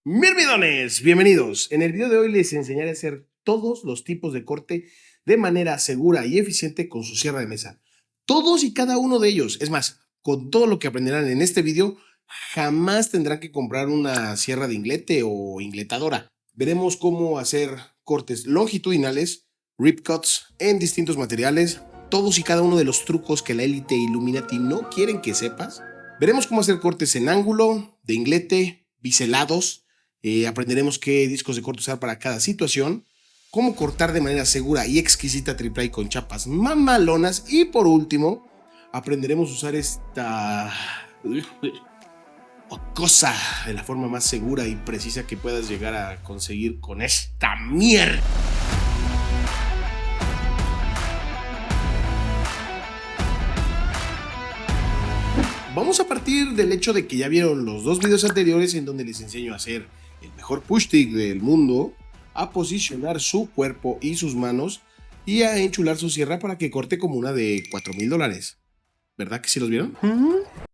Mirmidones, bienvenidos. En el video de hoy les enseñaré a hacer todos los tipos de corte de manera segura y eficiente con su sierra de mesa. Todos y cada uno de ellos. Es más, con todo lo que aprenderán en este video, jamás tendrán que comprar una sierra de inglete o ingletadora. Veremos cómo hacer cortes longitudinales, rip cuts en distintos materiales, todos y cada uno de los trucos que la élite Illuminati no quieren que sepas. Veremos cómo hacer cortes en ángulo, de inglete, biselados. Aprenderemos qué discos de corte usar para cada situación, cómo cortar de manera segura y exquisita triple con chapas mamalonas y por último aprenderemos a usar esta cosa de la forma más segura y precisa que puedas llegar a conseguir con esta mierda. Vamos a partir del hecho de que ya vieron los dos videos anteriores en donde les enseño a hacer el mejor push stick del mundo, a posicionar su cuerpo y sus manos y a enchular su sierra para que corte como una de $4,000. ¿Verdad que sí los vieron?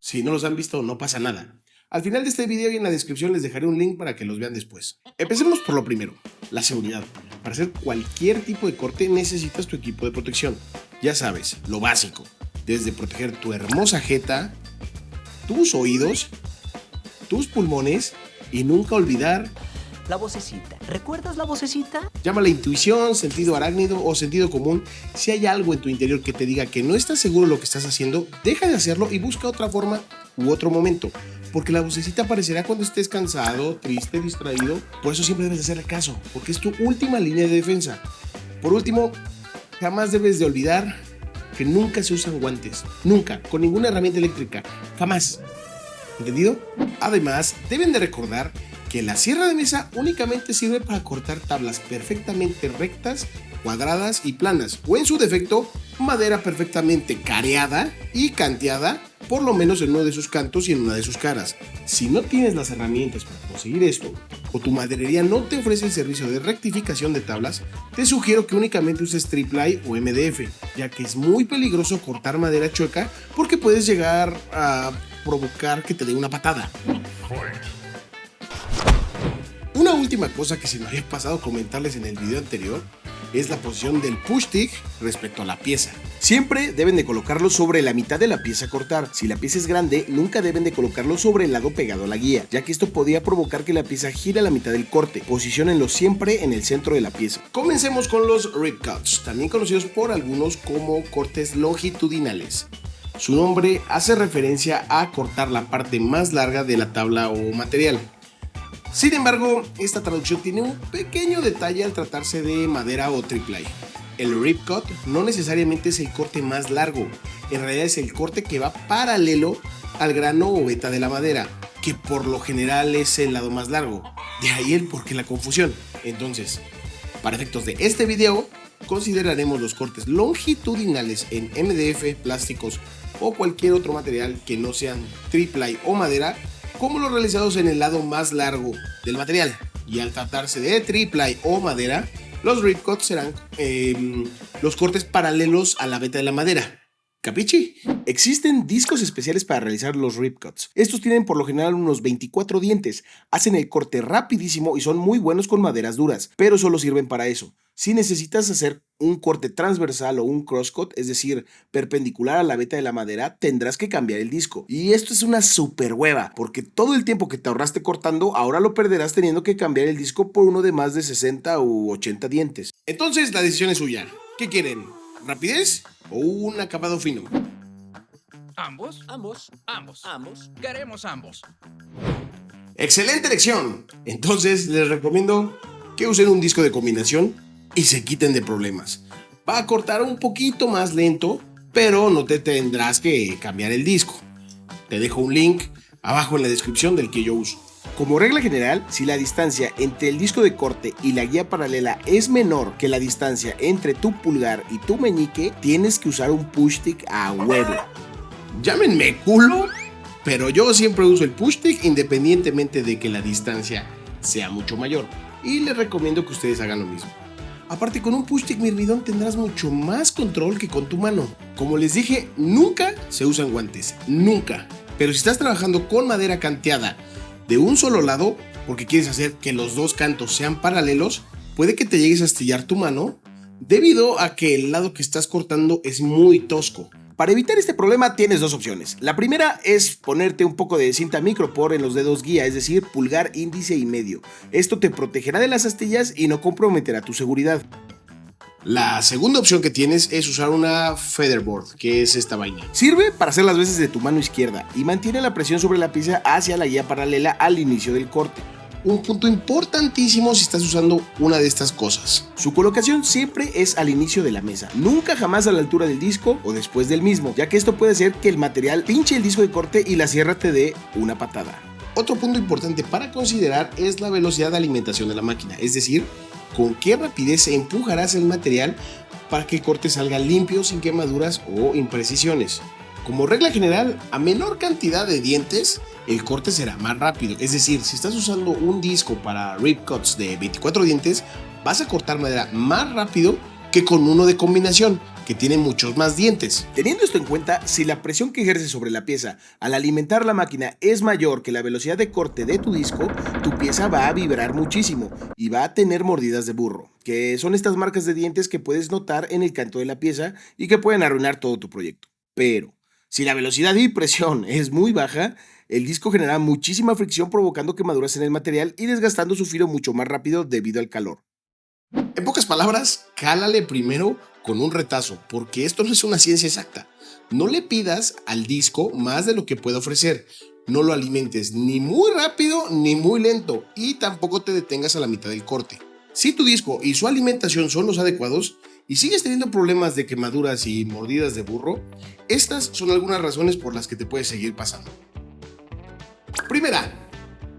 Si no los han visto, no pasa nada. Al final de este video y en la descripción les dejaré un link para que los vean después. Empecemos por lo primero, la seguridad. Para hacer cualquier tipo de corte necesitas tu equipo de protección. Ya sabes, lo básico, desde proteger tu hermosa jeta, tus oídos, tus pulmones y nunca olvidar la vocecita. ¿Recuerdas la vocecita? Llámala intuición, sentido arácnido o sentido común. Si hay algo en tu interior que te diga que no estás seguro de lo que estás haciendo, deja de hacerlo y busca otra forma u otro momento. Porque la vocecita aparecerá cuando estés cansado, triste, distraído. Por eso siempre debes de hacerle caso, porque es tu última línea de defensa. Por último, jamás debes de olvidar que nunca se usan guantes. Nunca, con ninguna herramienta eléctrica. Jamás. ¿Entendido? Además, deben de recordar que la sierra de mesa únicamente sirve para cortar tablas perfectamente rectas, cuadradas y planas, o en su defecto, madera perfectamente careada y canteada, por lo menos en uno de sus cantos y en una de sus caras. Si no tienes las herramientas para conseguir esto, o tu maderería no te ofrece el servicio de rectificación de tablas, te sugiero que únicamente uses triple o MDF, ya que es muy peligroso cortar madera chueca porque puedes llegar a provocar que te dé una patada. Una última cosa que se me había pasado comentarles en el video anterior es la posición del push stick respecto a la pieza. Siempre deben de colocarlo sobre la mitad de la pieza a cortar. Si la pieza es grande, nunca deben de colocarlo sobre el lado pegado a la guía, ya que esto podría provocar que la pieza gire a la mitad del corte. Posiciónenlo siempre en el centro de la pieza. Comencemos con los rip cuts, también conocidos por algunos como cortes longitudinales. Su nombre hace referencia a cortar la parte más larga de la tabla o material. Sin embargo, esta traducción tiene un pequeño detalle al tratarse de madera o triple. El rip cut no necesariamente es el corte más largo, en realidad es el corte que va paralelo al grano o veta de la madera, que por lo general es el lado más largo. De ahí el porqué la confusión. Entonces, para efectos de este video, consideraremos los cortes longitudinales en MDF, plásticos o cualquier otro material que no sean triple o madera, como los realizados en el lado más largo del material. Y al tratarse de triple o madera, los rip cuts serán los cortes paralelos a la veta de la madera. ¿Capichi? Existen discos especiales para realizar los rip cuts. Estos tienen por lo general unos 24 dientes, hacen el corte rapidísimo y son muy buenos con maderas duras, pero solo sirven para eso. Si necesitas hacer un corte transversal o un crosscut, es decir, perpendicular a la veta de la madera, tendrás que cambiar el disco. Y esto es una super hueva, porque todo el tiempo que te ahorraste cortando, ahora lo perderás teniendo que cambiar el disco por uno de más de 60 u 80 dientes. Entonces la decisión es suya. ¿Qué quieren? ¿Rapidez o un acabado fino? ¿Ambos? Ambos. Ambos. Ambos. Queremos ambos. ¡Excelente elección! Entonces les recomiendo que usen un disco de combinación y se quiten de problemas. Va a cortar un poquito más lento, pero no te tendrás que cambiar el disco. Te dejo un link abajo en la descripción del que yo uso. Como regla general, si la distancia entre el disco de corte y la guía paralela es menor que la distancia entre tu pulgar y tu meñique, tienes que usar un push stick a huevo. Llámenme culo, pero yo siempre uso el push stick independientemente de que la distancia sea mucho mayor. Y les recomiendo que ustedes hagan lo mismo. Aparte, con un push stick mirmidón tendrás mucho más control que con tu mano. Como les dije, nunca se usan guantes, nunca. Pero si estás trabajando con madera canteada de un solo lado, porque quieres hacer que los dos cantos sean paralelos, puede que te llegues a astillar tu mano debido a que el lado que estás cortando es muy tosco. Para evitar este problema tienes dos opciones. La primera es ponerte un poco de cinta micropor en los dedos guía, es decir, pulgar, índice y medio. Esto te protegerá de las astillas y no comprometerá tu seguridad. La segunda opción que tienes es usar una featherboard, que es esta vaina. Sirve para hacer las veces de tu mano izquierda y mantiene la presión sobre la pieza hacia la guía paralela al inicio del corte. Un punto importantísimo si estás usando una de estas cosas. Su colocación siempre es al inicio de la mesa, nunca jamás a la altura del disco o después del mismo, ya que esto puede hacer que el material pinche el disco de corte y la sierra te dé una patada. Otro punto importante para considerar es la velocidad de alimentación de la máquina, es decir, con qué rapidez empujarás el material para que el corte salga limpio, sin quemaduras o imprecisiones. Como regla general, a menor cantidad de dientes, el corte será más rápido. Es decir, si estás usando un disco para rip cuts de 24 dientes, vas a cortar madera más rápido que con uno de combinación, que tiene muchos más dientes. Teniendo esto en cuenta, si la presión que ejerce sobre la pieza al alimentar la máquina es mayor que la velocidad de corte de tu disco, tu pieza va a vibrar muchísimo y va a tener mordidas de burro, que son estas marcas de dientes que puedes notar en el canto de la pieza y que pueden arruinar todo tu proyecto. Pero si la velocidad y presión es muy baja, el disco genera muchísima fricción provocando quemaduras en el material y desgastando su filo mucho más rápido debido al calor. En pocas palabras, cálale primero con un retazo, porque esto no es una ciencia exacta. No le pidas al disco más de lo que puede ofrecer. No lo alimentes ni muy rápido ni muy lento y tampoco te detengas a la mitad del corte. Si tu disco y su alimentación son los adecuados y sigues teniendo problemas de quemaduras y mordidas de burro, estas son algunas razones por las que te puedes seguir pasando. Primera,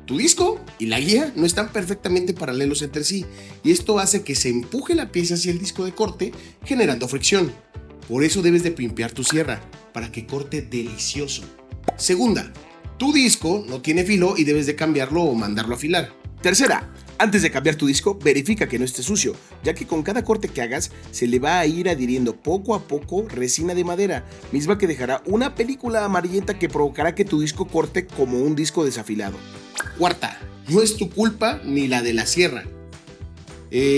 tu disco y la guía no están perfectamente paralelos entre sí y esto hace que se empuje la pieza hacia el disco de corte generando fricción. Por eso debes de pimpear tu sierra para que corte delicioso. Segunda, tu disco no tiene filo y debes de cambiarlo o mandarlo a afilar. Tercera, antes de cambiar tu disco, verifica que no esté sucio, ya que con cada corte que hagas se le va a ir adhiriendo poco a poco resina de madera, misma que dejará una película amarillenta que provocará que tu disco corte como un disco desafilado. Cuarta, no es tu culpa ni la de la sierra,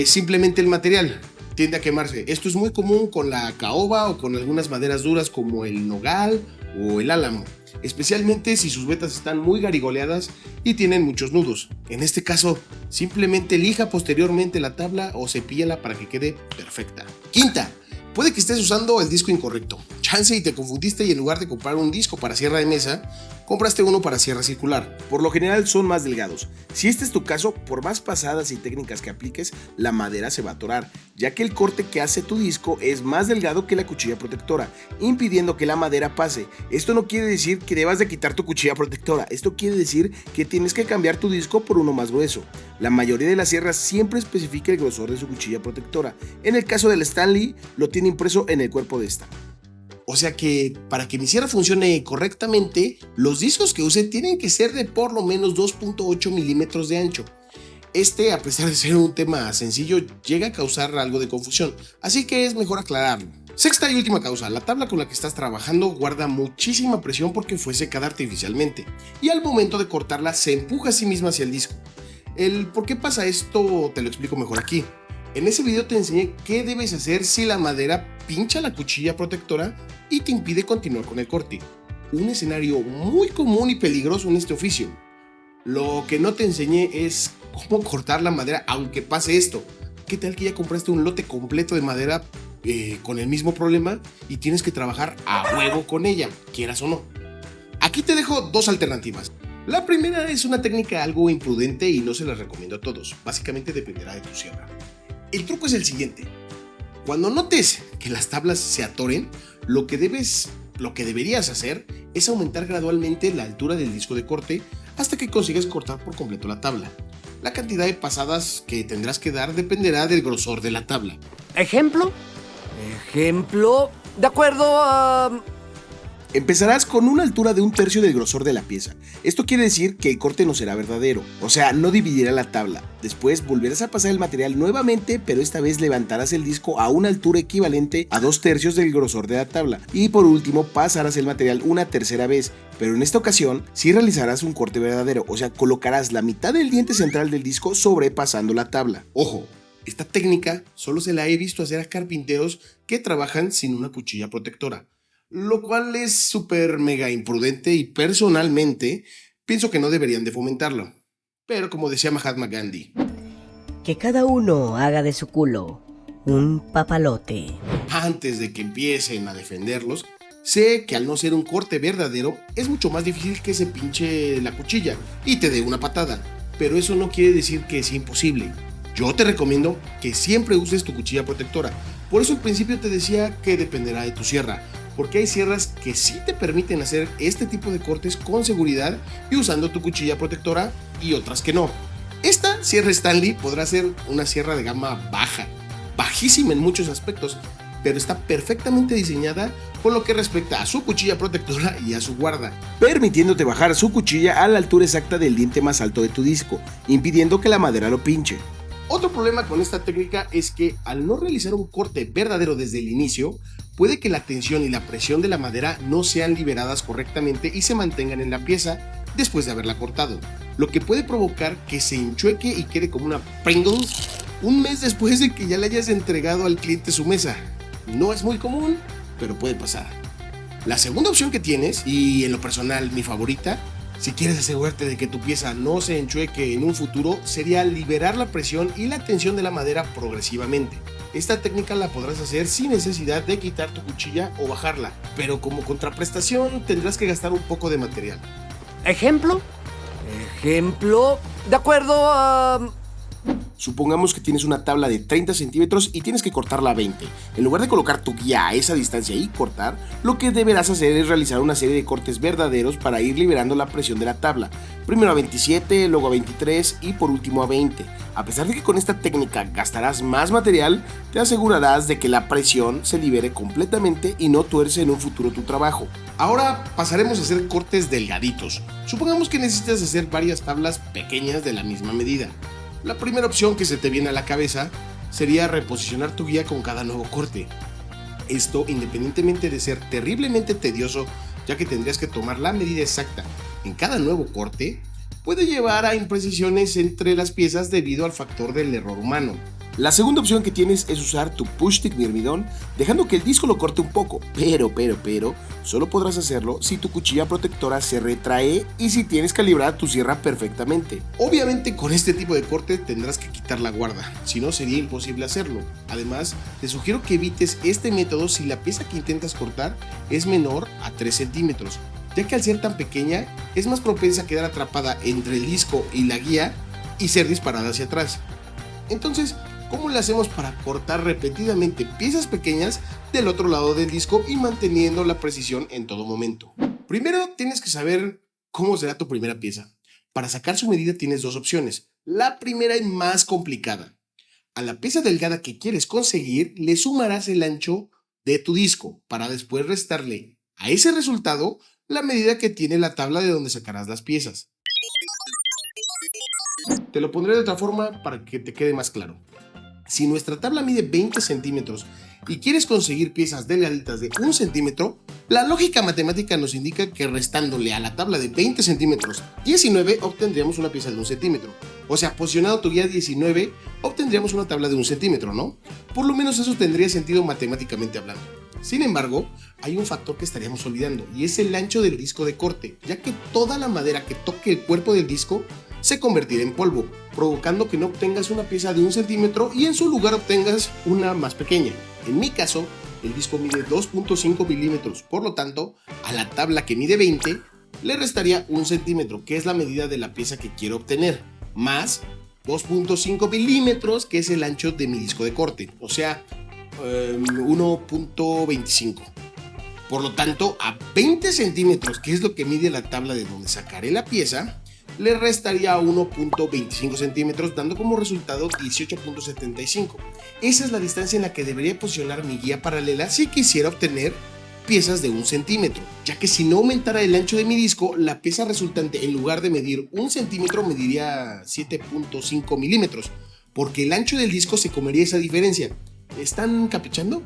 simplemente el material tiende a quemarse. Esto es muy común con la caoba o con algunas maderas duras como el nogal o el álamo, especialmente si sus vetas están muy garigoleadas y tienen muchos nudos. En este caso, simplemente lija posteriormente la tabla o cepíllala para que quede perfecta. Quinta, puede que estés usando el disco incorrecto. Chance y te confundiste y en lugar de comprar un disco para sierra de mesa, compraste uno para sierra circular. Por lo general son más delgados. Si este es tu caso, por más pasadas y técnicas que apliques, la madera se va a atorar, ya que el corte que hace tu disco es más delgado que la cuchilla protectora, impidiendo que la madera pase. Esto no quiere decir que debas de quitar tu cuchilla protectora, esto quiere decir que tienes que cambiar tu disco por uno más grueso. La mayoría de las sierras siempre especifica el grosor de su cuchilla protectora. En el caso del Stanley, lo tiene impreso en el cuerpo de esta. O sea que para que mi sierra funcione correctamente, los discos que use tienen que ser de por lo menos 2.8 milímetros de ancho. A pesar de ser un tema sencillo, llega a causar algo de confusión, así que es mejor aclararlo. Sexta y última causa, la tabla con la que estás trabajando guarda muchísima presión porque fue secada artificialmente, y al momento de cortarla se empuja a sí misma hacia el disco. El por qué pasa esto te lo explico mejor aquí. En ese video te enseñé qué debes hacer si la madera pincha la cuchilla protectora y te impide continuar con el corte. Un escenario muy común y peligroso en este oficio. Lo que no te enseñé es cómo cortar la madera aunque pase esto. ¿Qué tal que ya compraste un lote completo de madera con el mismo problema y tienes que trabajar a huevo con ella, quieras o no? Aquí te dejo dos alternativas. La primera es una técnica algo imprudente y no se la recomiendo a todos. Básicamente dependerá de tu sierra. El truco es el siguiente. Cuando notes que las tablas se atoren, lo que deberías hacer es aumentar gradualmente la altura del disco de corte hasta que consigas cortar por completo la tabla. La cantidad de pasadas que tendrás que dar dependerá del grosor de la tabla. ¿Ejemplo? De acuerdo a Empezarás con una altura de 1/3 del grosor de la pieza. Esto quiere decir que el corte no será verdadero, o sea, no dividirá la tabla. Después volverás a pasar el material nuevamente, pero esta vez levantarás el disco a una altura equivalente a 2/3 del grosor de la tabla. Y por último pasarás el material una tercera vez, pero en esta ocasión sí realizarás un corte verdadero, o sea, colocarás la mitad del diente central del disco sobrepasando la tabla. Ojo, esta técnica solo se la he visto hacer a carpinteros que trabajan sin una cuchilla protectora, lo cual es súper mega imprudente y personalmente pienso que no deberían de fomentarlo. Pero como decía Mahatma Gandhi, que cada uno haga de su culo un papalote. Antes de que empiecen a defenderlos, sé que al no ser un corte verdadero es mucho más difícil que se pinche la cuchilla y te dé una patada, pero eso no quiere decir que es imposible. Yo te recomiendo que siempre uses tu cuchilla protectora. Por eso al principio te decía que dependerá de tu sierra, porque hay sierras que sí te permiten hacer este tipo de cortes con seguridad y usando tu cuchilla protectora y otras que no. Esta sierra Stanley podrá ser una sierra de gama baja, bajísima en muchos aspectos, pero está perfectamente diseñada por lo que respecta a su cuchilla protectora y a su guarda, permitiéndote bajar su cuchilla a la altura exacta del diente más alto de tu disco, impidiendo que la madera lo pinche. Otro problema con esta técnica es que al no realizar un corte verdadero desde el inicio, puede que la tensión y la presión de la madera no sean liberadas correctamente y se mantengan en la pieza después de haberla cortado, lo que puede provocar que se enchueque y quede como una Pringles un mes después de que ya le hayas entregado al cliente su mesa. No es muy común, pero puede pasar. La segunda opción que tienes, y en lo personal mi favorita, si quieres asegurarte de que tu pieza no se enchueque en un futuro, sería liberar la presión y la tensión de la madera progresivamente. Esta técnica la podrás hacer sin necesidad de quitar tu cuchilla o bajarla, pero como contraprestación tendrás que gastar un poco de material. ¿Ejemplo? De acuerdo. Supongamos que tienes una tabla de 30 centímetros y tienes que cortarla a 20. En lugar de colocar tu guía a esa distancia y cortar, lo que deberás hacer es realizar una serie de cortes verdaderos para ir liberando la presión de la tabla. Primero a 27, luego a 23 y por último a 20. A pesar de que con esta técnica gastarás más material, te asegurarás de que la presión se libere completamente y no tuerce en un futuro tu trabajo. Ahora pasaremos a hacer cortes delgaditos. Supongamos que necesitas hacer varias tablas pequeñas de la misma medida. La primera opción que se te viene a la cabeza sería reposicionar tu guía con cada nuevo corte. Esto, independientemente de ser terriblemente tedioso, ya que tendrías que tomar la medida exacta en cada nuevo corte, puede llevar a imprecisiones entre las piezas debido al factor del error humano. La segunda opción que tienes es usar tu push-stick de almidón, dejando que el disco lo corte un poco, pero, solo podrás hacerlo si tu cuchilla protectora se retrae y si tienes calibrada tu sierra perfectamente. Obviamente con este tipo de corte tendrás que quitar la guarda, si no sería imposible hacerlo. Además, te sugiero que evites este método si la pieza que intentas cortar es menor a 3 centímetros, ya que al ser tan pequeña es más propensa a quedar atrapada entre el disco y la guía y ser disparada hacia atrás. Entonces, ¿cómo le hacemos para cortar repetidamente piezas pequeñas del otro lado del disco y manteniendo la precisión en todo momento? Primero tienes que saber cómo será tu primera pieza. Para sacar su medida tienes dos opciones. La primera y más complicada. A la pieza delgada que quieres conseguir le sumarás el ancho de tu disco para después restarle a ese resultado la medida que tiene la tabla de donde sacarás las piezas. Te lo pondré de otra forma para que te quede más claro. Si nuestra tabla mide 20 centímetros y quieres conseguir piezas delgaditas de 1 centímetro, la lógica matemática nos indica que restándole a la tabla de 20 centímetros 19 obtendríamos una pieza de 1 centímetro. O sea, posicionado tu guía 19 obtendríamos una tabla de 1 centímetro, ¿no? Por lo menos eso tendría sentido matemáticamente hablando. Sin embargo, hay un factor que estaríamos olvidando y es el ancho del disco de corte, ya que toda la madera que toque el cuerpo del disco se convertirá en polvo, provocando que no obtengas una pieza de 1 centímetro y en su lugar obtengas una más pequeña. En mi caso, el disco mide 2.5 milímetros, por lo tanto, a la tabla que mide 20 le restaría 1 centímetro, que es la medida de la pieza que quiero obtener, más 2.5 milímetros, que es el ancho de mi disco de corte, o sea, 1.25. Por lo tanto, a 20 centímetros, que es lo que mide la tabla de donde sacaré la pieza, le restaría 1.25 centímetros, dando como resultado 18.75. Esa es la distancia en la que debería posicionar mi guía paralela si quisiera obtener piezas de 1 centímetro, ya que si no aumentara el ancho de mi disco, la pieza resultante en lugar de medir 1 centímetro mediría 7.5 milímetros, porque el ancho del disco se comería esa diferencia. ¿Están caprichando?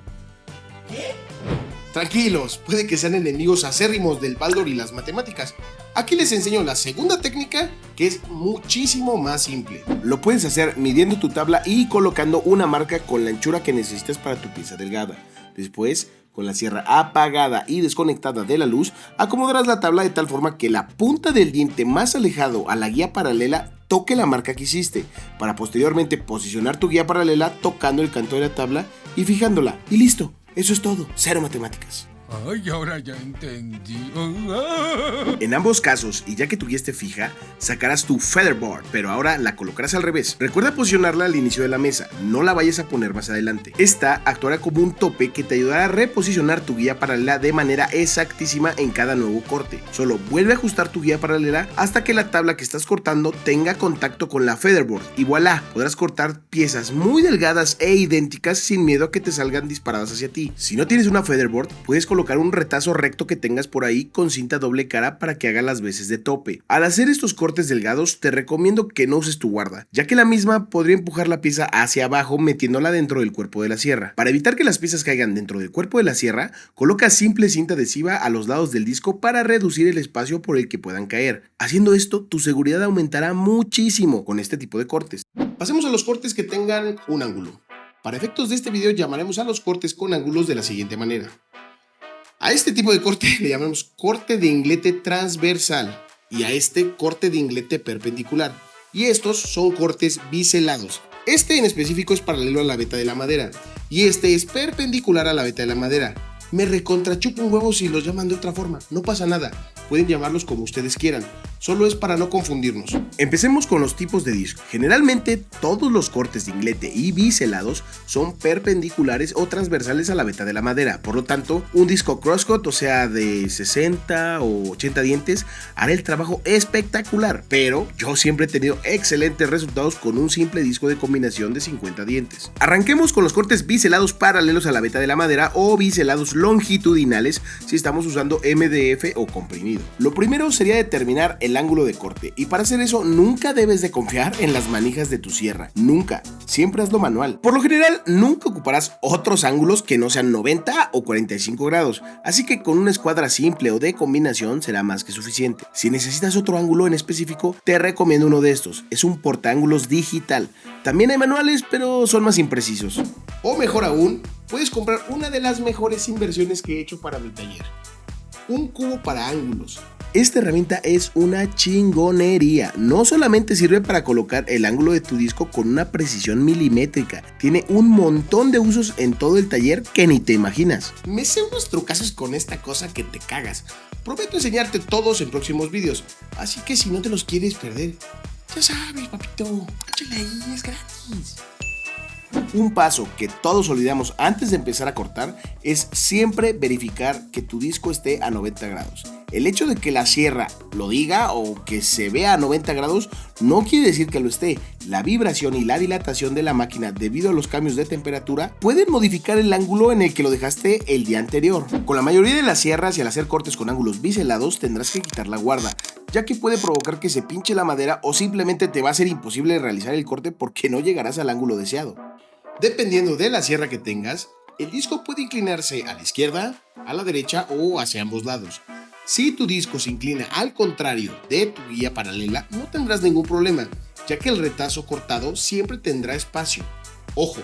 Tranquilos, puede que sean enemigos acérrimos del Baldor y las matemáticas. Aquí les enseño la segunda técnica, que es muchísimo más simple. Lo puedes hacer midiendo tu tabla y colocando una marca con la anchura que necesitas para tu pieza delgada. Después, con la sierra apagada y desconectada de la luz, acomodarás la tabla de tal forma que la punta del diente más alejado a la guía paralela toque la marca que hiciste, para posteriormente posicionar tu guía paralela tocando el canto de la tabla y fijándola. Y listo, eso es todo, cero matemáticas. Ay, ahora ya entendí. En ambos casos, y ya que tu guía esté fija, sacarás tu featherboard, pero ahora la colocarás al revés. Recuerda posicionarla al inicio de la mesa, no la vayas a poner más adelante. Esta actuará como un tope que te ayudará a reposicionar tu guía paralela de manera exactísima en cada nuevo corte. Solo vuelve a ajustar tu guía paralela hasta que la tabla que estás cortando tenga contacto con la featherboard y voilà, podrás cortar piezas muy delgadas e idénticas sin miedo a que te salgan disparadas hacia ti. Si no tienes una featherboard, puedes colocar un retazo recto que tengas por ahí con cinta doble cara para que haga las veces de tope. Al hacer estos cortes delgados, te recomiendo que no uses tu guarda, ya que la misma podría empujar la pieza hacia abajo metiéndola dentro del cuerpo de la sierra. Para evitar que las piezas caigan dentro del cuerpo de la sierra, coloca simple cinta adhesiva a los lados del disco para reducir el espacio por el que puedan caer. Haciendo esto, tu seguridad aumentará muchísimo con este tipo de cortes. Pasemos a los cortes que tengan un ángulo. Para efectos de este video llamaremos a los cortes con ángulos de la siguiente manera. A este tipo de corte le llamamos corte de inglete transversal y a este corte de inglete perpendicular. Y estos son cortes biselados. Este en específico es paralelo a la veta de la madera y este es perpendicular a la veta de la madera. Me recontrachupo un huevo si los llaman de otra forma, no pasa nada, pueden llamarlos como ustedes quieran, solo es para no confundirnos. Empecemos con los tipos de disco. Generalmente todos los cortes de inglete y biselados son perpendiculares o transversales a la veta de la madera, por lo tanto un disco crosscut, o sea de 60 o 80 dientes, hará el trabajo espectacular, pero yo siempre he tenido excelentes resultados con un simple disco de combinación de 50 dientes. Arranquemos con los cortes biselados paralelos a la veta de la madera o biselados longitudinales si estamos usando MDF o comprimido. Lo primero sería determinar el ángulo de corte y para hacer eso nunca debes de confiar en las manijas de tu sierra, nunca, siempre hazlo manual. Por lo general nunca ocuparás otros ángulos que no sean 90 o 45 grados, así que con una escuadra simple o de combinación será más que suficiente. Si necesitas otro ángulo en específico, te recomiendo uno de estos, es un portaángulos digital. También hay manuales, pero son más imprecisos. O mejor aún, puedes comprar una de las mejores inversiones que he hecho para mi taller. Un cubo para ángulos. Esta herramienta es una chingonería. No solamente sirve para colocar el ángulo de tu disco con una precisión milimétrica, tiene un montón de usos en todo el taller que ni te imaginas. Me sé unos trucazos con esta cosa que te cagas. Prometo enseñarte todos en próximos videos, así que si no te los quieres perder, ya sabes, papito, échale ahí, es gratis. Un paso que todos olvidamos antes de empezar a cortar es siempre verificar que tu disco esté a 90 grados. El hecho de que la sierra lo diga o que se vea a 90 grados no quiere decir que lo esté. La vibración y la dilatación de la máquina debido a los cambios de temperatura pueden modificar el ángulo en el que lo dejaste el día anterior. Con la mayoría de las sierras y al hacer cortes con ángulos biselados tendrás que quitar la guarda, ya que puede provocar que se pinche la madera o simplemente te va a ser imposible realizar el corte porque no llegarás al ángulo deseado. Dependiendo de la sierra que tengas, el disco puede inclinarse a la izquierda, a la derecha o hacia ambos lados. Si tu disco se inclina al contrario de tu guía paralela, no tendrás ningún problema, ya que el retazo cortado siempre tendrá espacio. Ojo,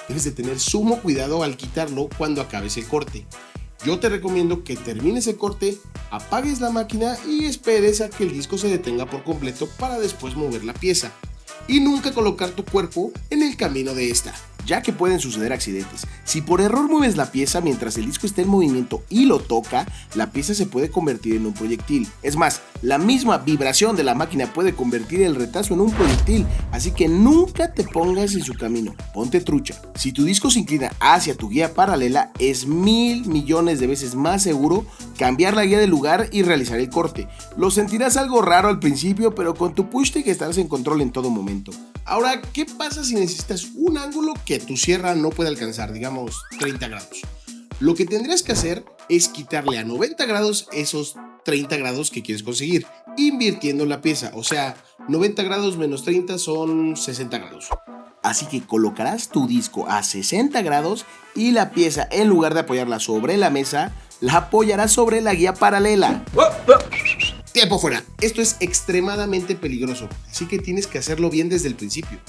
debes de tener sumo cuidado al quitarlo cuando acabes el corte. Yo te recomiendo que termines el corte, apagues la máquina y esperes a que el disco se detenga por completo para después mover la pieza. Y nunca colocar tu cuerpo en el camino de esta, ya que pueden suceder accidentes. Si por error mueves la pieza mientras el disco esté en movimiento y lo toca, la pieza se puede convertir en un proyectil. Es más, la misma vibración de la máquina puede convertir el retazo en un proyectil, así que nunca te pongas en su camino, ponte trucha. Si tu disco se inclina hacia tu guía paralela, es 1000 millones de veces más seguro cambiar la guía de lugar y realizar el corte. Lo sentirás algo raro al principio, pero con tu pushstick estarás en control en todo momento. Ahora, ¿qué pasa si necesitas un ángulo que tu sierra no puede alcanzar, digamos 30 grados? Lo que tendrías que hacer es quitarle a 90 grados esos 30 grados que quieres conseguir, invirtiendo la pieza, o sea, 90 grados menos 30 son 60 grados. Así que colocarás tu disco a 60 grados y la pieza, en lugar de apoyarla sobre la mesa, la apoyarás sobre la guía paralela. Tiempo fuera. Esto es extremadamente peligroso, así que tienes que hacerlo bien desde el principio.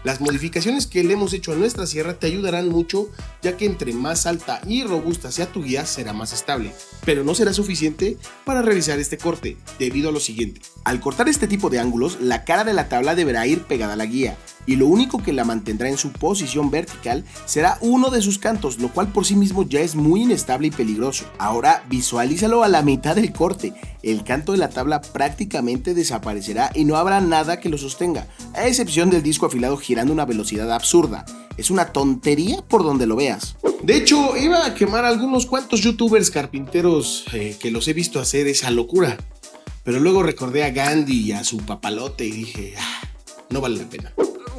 Las modificaciones que le hemos hecho a nuestra sierra te ayudarán mucho, ya que entre más alta y robusta sea tu guía, será más estable, pero no será suficiente para realizar este corte, debido a lo siguiente. Al cortar este tipo de ángulos, la cara de la tabla deberá ir pegada a la guía, y lo único que la mantendrá en su posición vertical será uno de sus cantos, lo cual por sí mismo ya es muy inestable y peligroso. Ahora visualízalo a la mitad del corte, el canto de la tabla prácticamente desaparecerá y no habrá nada que lo sostenga, a excepción del disco afilado girando a una velocidad absurda. Es una tontería por donde lo veas. De hecho, iba a quemar a algunos cuantos youtubers carpinteros que los he visto hacer esa locura, pero luego recordé a Gandhi y a su papalote y dije, no vale la pena.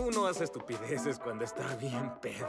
Uno hace estupideces cuando está bien pedo.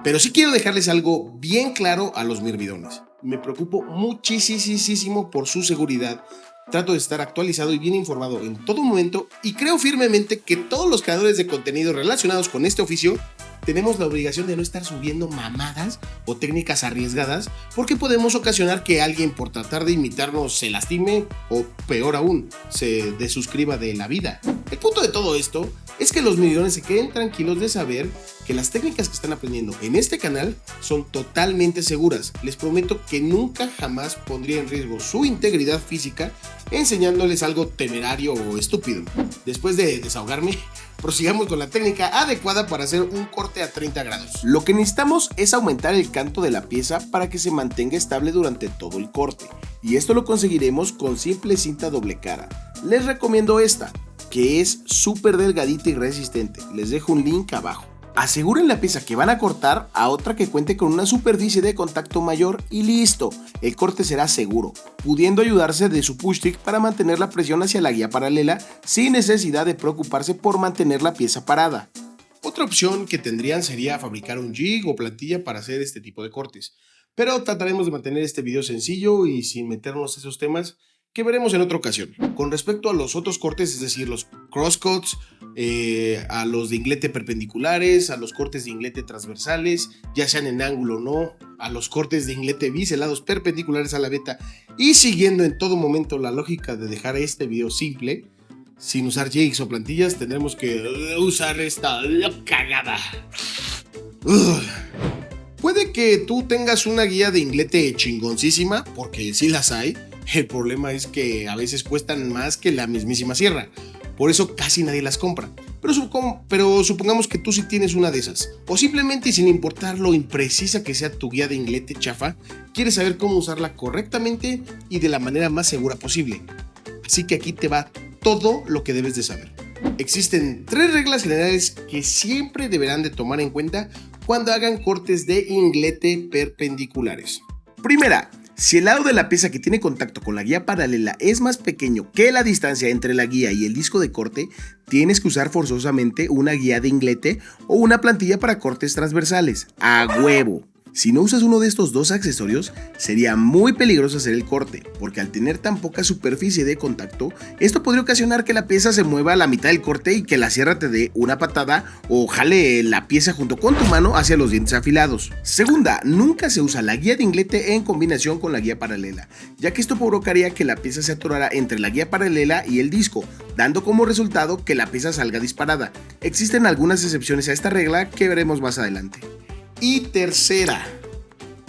Pero sí quiero dejarles algo bien claro a los mirvidones. Me preocupo muchísimo por su seguridad. Trato de estar actualizado y bien informado en todo momento y creo firmemente que todos los creadores de contenido relacionados con este oficio tenemos la obligación de no estar subiendo mamadas o técnicas arriesgadas, porque podemos ocasionar que alguien por tratar de imitarnos se lastime o peor aún, se desuscriba de la vida. El punto de todo esto es que los mirvidones se queden tranquilos de saber que las técnicas que están aprendiendo en este canal son totalmente seguras. Les prometo que nunca jamás pondría en riesgo su integridad física enseñándoles algo temerario o estúpido. Después de desahogarme, prosigamos con la técnica adecuada para hacer un corte a 30 grados. Lo que necesitamos es aumentar el canto de la pieza para que se mantenga estable durante todo el corte, y esto lo conseguiremos con simple cinta doble cara. Les recomiendo esta, que es súper delgadita y resistente. Les dejo un link abajo. Aseguren la pieza que van a cortar a otra que cuente con una superficie de contacto mayor y listo, el corte será seguro, pudiendo ayudarse de su push stick para mantener la presión hacia la guía paralela sin necesidad de preocuparse por mantener la pieza parada. Otra opción que tendrían sería fabricar un jig o plantilla para hacer este tipo de cortes, pero trataremos de mantener este video sencillo y sin meternos a esos temas que veremos en otra ocasión. Con respecto a los otros cortes, es decir, los crosscuts, a los de inglete perpendiculares, a los cortes de inglete transversales, ya sean en ángulo o no, a los cortes de inglete biselados perpendiculares a la veta, y siguiendo en todo momento la lógica de dejar este video simple, sin usar jigs o plantillas, tendremos que usar esta cagada. Puede que tú tengas una guía de inglete chingoncísima, porque sí las hay. El problema es que a veces cuestan más que la mismísima sierra, por eso casi nadie las compra. Pero supongamos que tú sí tienes una de esas, o simplemente, sin importar lo imprecisa que sea tu guía de inglete chafa, quieres saber cómo usarla correctamente y de la manera más segura posible. Así que aquí te va todo lo que debes de saber. Existen 3 reglas generales que siempre deberán de tomar en cuenta cuando hagan cortes de inglete perpendiculares. Primera, si el lado de la pieza que tiene contacto con la guía paralela es más pequeño que la distancia entre la guía y el disco de corte, tienes que usar forzosamente una guía de inglete o una plantilla para cortes transversales, a huevo. Si no usas uno de estos dos accesorios, sería muy peligroso hacer el corte, porque al tener tan poca superficie de contacto, esto podría ocasionar que la pieza se mueva a la mitad del corte y que la sierra te dé una patada o jale la pieza junto con tu mano hacia los dientes afilados. Segunda, nunca se usa la guía de inglete en combinación con la guía paralela, ya que esto provocaría que la pieza se atorara entre la guía paralela y el disco, dando como resultado que la pieza salga disparada. Existen algunas excepciones a esta regla que veremos más adelante. Y tercera,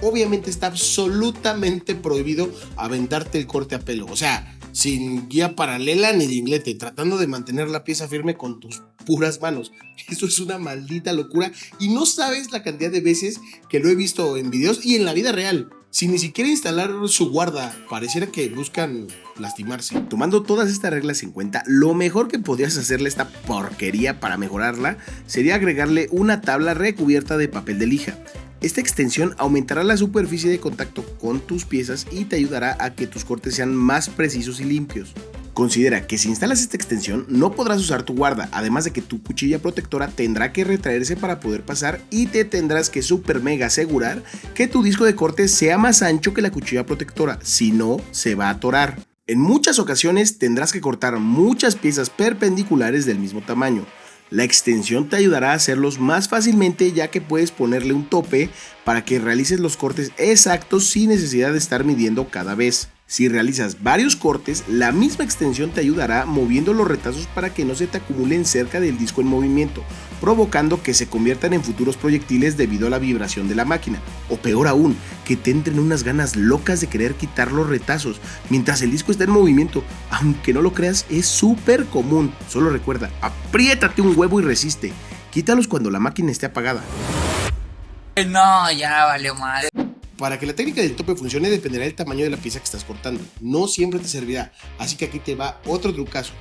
obviamente está absolutamente prohibido aventarte el corte a pelo, o sea, sin guía paralela ni de inglete, tratando de mantener la pieza firme con tus puras manos. Esto es una maldita locura y no sabes la cantidad de veces que lo he visto en videos y en la vida real. Sin ni siquiera instalar su guarda, pareciera que buscan lastimarse. Tomando todas estas reglas en cuenta, lo mejor que podrías hacerle a esta porquería para mejorarla sería agregarle una tabla recubierta de papel de lija. Esta extensión aumentará la superficie de contacto con tus piezas y te ayudará a que tus cortes sean más precisos y limpios. Considera que si instalas esta extensión no podrás usar tu guarda, además de que tu cuchilla protectora tendrá que retraerse para poder pasar y te tendrás que super mega asegurar que tu disco de corte sea más ancho que la cuchilla protectora, si no se va a atorar. En muchas ocasiones tendrás que cortar muchas piezas perpendiculares del mismo tamaño. La extensión te ayudará a hacerlos más fácilmente, ya que puedes ponerle un tope para que realices los cortes exactos sin necesidad de estar midiendo cada vez. Si realizas varios cortes, la misma extensión te ayudará moviendo los retazos para que no se te acumulen cerca del disco en movimiento, provocando que se conviertan en futuros proyectiles debido a la vibración de la máquina. O peor aún, que te entren unas ganas locas de querer quitar los retazos mientras el disco está en movimiento. Aunque no lo creas, es súper común. Solo recuerda, apriétate un huevo y resiste. Quítalos cuando la máquina esté apagada. No, ya valió madre. Para que la técnica del tope funcione dependerá del tamaño de la pieza que estás cortando. No siempre te servirá, así que aquí te va otro trucazo.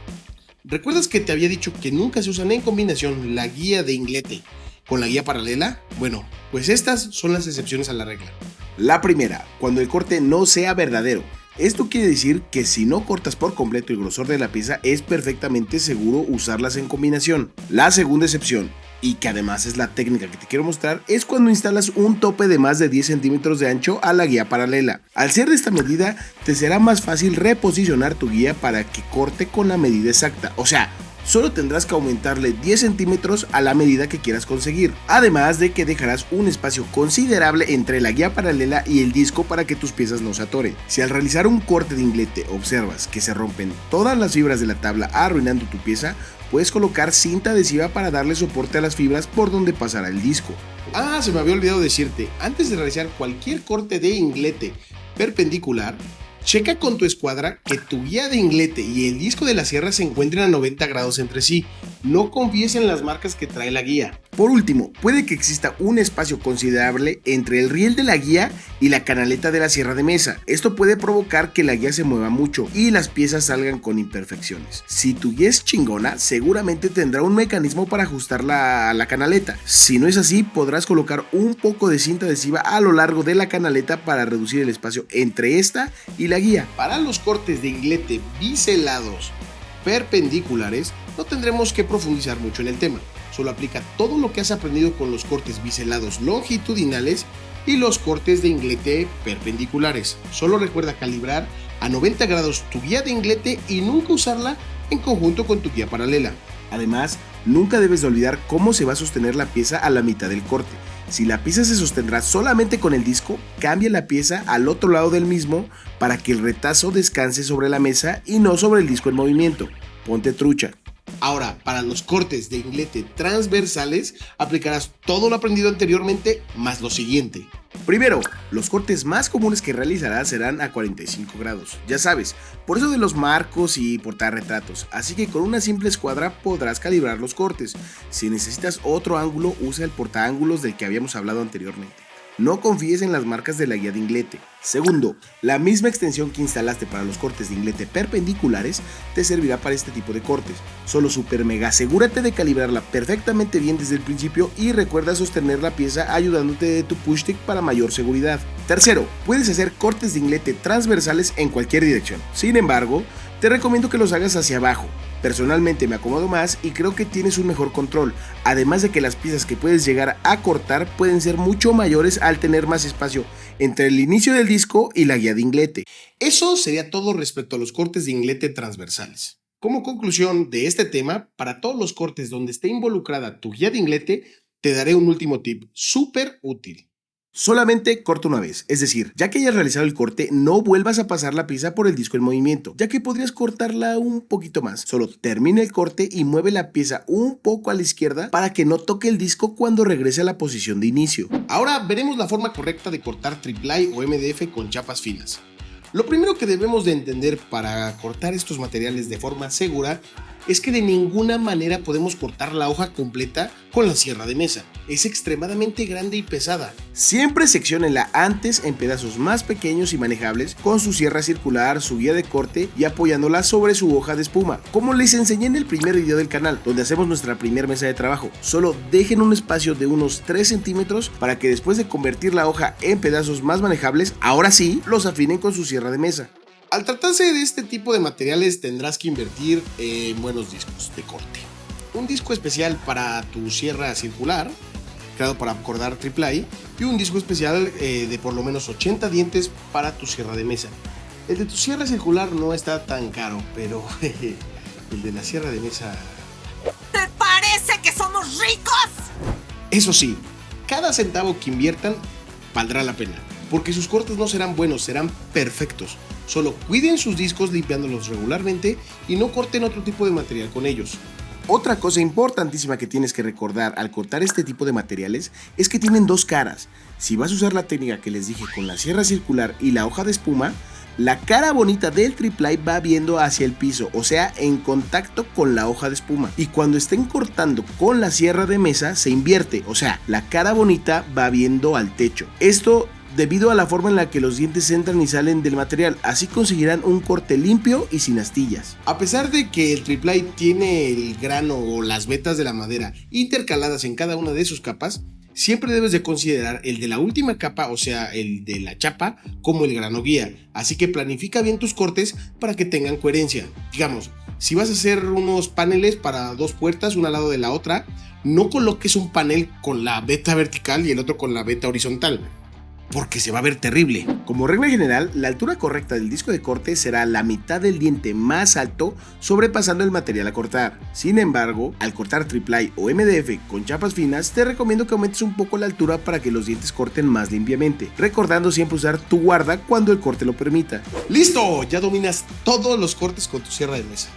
¿Recuerdas que te había dicho que nunca se usan en combinación la guía de inglete con la guía paralela? Bueno, pues estas son las excepciones a la regla. La primera, cuando el corte no sea verdadero. Esto quiere decir que si no cortas por completo el grosor de la pieza, es perfectamente seguro usarlas en combinación. La segunda excepción, y que además es la técnica que te quiero mostrar, es cuando instalas un tope de más de 10 centímetros de ancho a la guía paralela. Al ser de esta medida, te será más fácil reposicionar tu guía para que corte con la medida exacta. O sea, solo tendrás que aumentarle 10 centímetros a la medida que quieras conseguir. Además de que dejarás un espacio considerable entre la guía paralela y el disco para que tus piezas no se atoren. Si al realizar un corte de inglete observas que se rompen todas las fibras de la tabla arruinando tu pieza, puedes colocar cinta adhesiva para darle soporte a las fibras por donde pasará el disco. Se me había olvidado decirte, antes de realizar cualquier corte de inglete perpendicular, checa con tu escuadra que tu guía de inglete y el disco de la sierra se encuentren a 90 grados entre sí. No confíes en las marcas que trae la guía. Por último, puede que exista un espacio considerable entre el riel de la guía y la canaleta de la sierra de mesa. Esto puede provocar que la guía se mueva mucho y las piezas salgan con imperfecciones. Si tu guía es chingona, seguramente tendrá un mecanismo para ajustarla a la canaleta. Si no es así, podrás colocar un poco de cinta adhesiva a lo largo de la canaleta para reducir el espacio entre esta y la guía. Para los cortes de inglete biselados perpendiculares, no tendremos que profundizar mucho en el tema. Solo aplica todo lo que has aprendido con los cortes biselados longitudinales y los cortes de inglete perpendiculares. Solo recuerda calibrar a 90 grados tu guía de inglete y nunca usarla en conjunto con tu guía paralela. Además, nunca debes de olvidar cómo se va a sostener la pieza a la mitad del corte. Si la pieza se sostendrá solamente con el disco, cambia la pieza al otro lado del mismo para que el retazo descanse sobre la mesa y no sobre el disco en movimiento. Ponte trucha. Ahora, para los cortes de inglete transversales, aplicarás todo lo aprendido anteriormente más lo siguiente. Primero, los cortes más comunes que realizarás serán a 45 grados. Ya sabes, por eso de los marcos y portarretratos. Así que con una simple escuadra podrás calibrar los cortes. Si necesitas otro ángulo, usa el portaángulos del que habíamos hablado anteriormente. No confíes en las marcas de la guía de inglete. Segundo, la misma extensión que instalaste para los cortes de inglete perpendiculares te servirá para este tipo de cortes. Solo super mega asegúrate de calibrarla perfectamente bien desde el principio y recuerda sostener la pieza ayudándote de tu push stick para mayor seguridad. Tercero, puedes hacer cortes de inglete transversales en cualquier dirección. Sin embargo, te recomiendo que los hagas hacia abajo. Personalmente me acomodo más y creo que tienes un mejor control, además de que las piezas que puedes llegar a cortar pueden ser mucho mayores al tener más espacio entre el inicio del disco y la guía de inglete. Eso sería todo respecto a los cortes de inglete transversales. Como conclusión de este tema, para todos los cortes donde esté involucrada tu guía de inglete, te daré un último tip súper útil. Solamente corta una vez, es decir, ya que hayas realizado el corte, no vuelvas a pasar la pieza por el disco en movimiento, ya que podrías cortarla un poquito más. Solo termina el corte y mueve la pieza un poco a la izquierda para que no toque el disco cuando regrese a la posición de inicio. Ahora veremos la forma correcta de cortar triple A o MDF con chapas finas. Lo primero que debemos de entender para cortar estos materiales de forma segura es que de ninguna manera podemos cortar la hoja completa con la sierra de mesa. Es extremadamente grande y pesada. Siempre secciónenla antes en pedazos más pequeños y manejables con su sierra circular, su guía de corte y apoyándola sobre su hoja de espuma. Como les enseñé en el primer video del canal, donde hacemos nuestra primera mesa de trabajo, solo dejen un espacio de unos 3 centímetros para que después de convertir la hoja en pedazos más manejables, ahora sí los afinen con su sierra de mesa. Al tratarse de este tipo de materiales tendrás que invertir en buenos discos de corte. Un disco especial para tu sierra circular, creado para cortar triple y un disco especial de por lo menos 80 dientes para tu sierra de mesa. El de tu sierra circular no está tan caro, pero el de la sierra de mesa... ¿Te parece que somos ricos? Eso sí, cada centavo que inviertan valdrá la pena, porque sus cortes no serán buenos, serán perfectos. Solo cuiden sus discos limpiándolos regularmente y no corten otro tipo de material con ellos. Otra cosa importantísima que tienes que recordar al cortar este tipo de materiales es que tienen dos caras. Si vas a usar la técnica que les dije con la sierra circular y la hoja de espuma, la cara bonita del triple va viendo hacia el piso, o sea, en contacto con la hoja de espuma. Y cuando estén cortando con la sierra de mesa, se invierte, o sea, la cara bonita va viendo al techo. Esto debido a la forma en la que los dientes entran y salen del material, así conseguirán un corte limpio y sin astillas. A pesar de que el triple tiene el grano o las vetas de la madera intercaladas en cada una de sus capas, siempre debes de considerar el de la última capa, o sea, el de la chapa, como el grano guía. Así que planifica bien tus cortes para que tengan coherencia. Digamos, si vas a hacer unos paneles para dos puertas, una al lado de la otra, no coloques un panel con la veta vertical y el otro con la veta horizontal, porque se va a ver terrible. Como regla general, la altura correcta del disco de corte será la mitad del diente más alto, sobrepasando el material a cortar. Sin embargo, al cortar triple o MDF con chapas finas, te recomiendo que aumentes un poco la altura para que los dientes corten más limpiamente, recordando siempre usar tu guarda cuando el corte lo permita. ¡Listo! Ya dominas todos los cortes con tu sierra de mesa.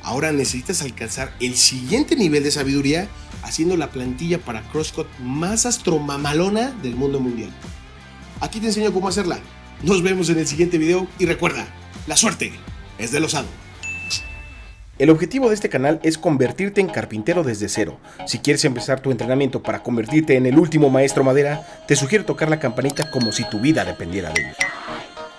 Ahora necesitas alcanzar el siguiente nivel de sabiduría haciendo la plantilla para crosscut más astromamalona del mundo mundial. Aquí te enseño cómo hacerla. Nos vemos en el siguiente video y recuerda, la suerte es del osado. El objetivo de este canal es convertirte en carpintero desde cero. Si quieres empezar tu entrenamiento para convertirte en el último maestro madera, te sugiero tocar la campanita como si tu vida dependiera de ello.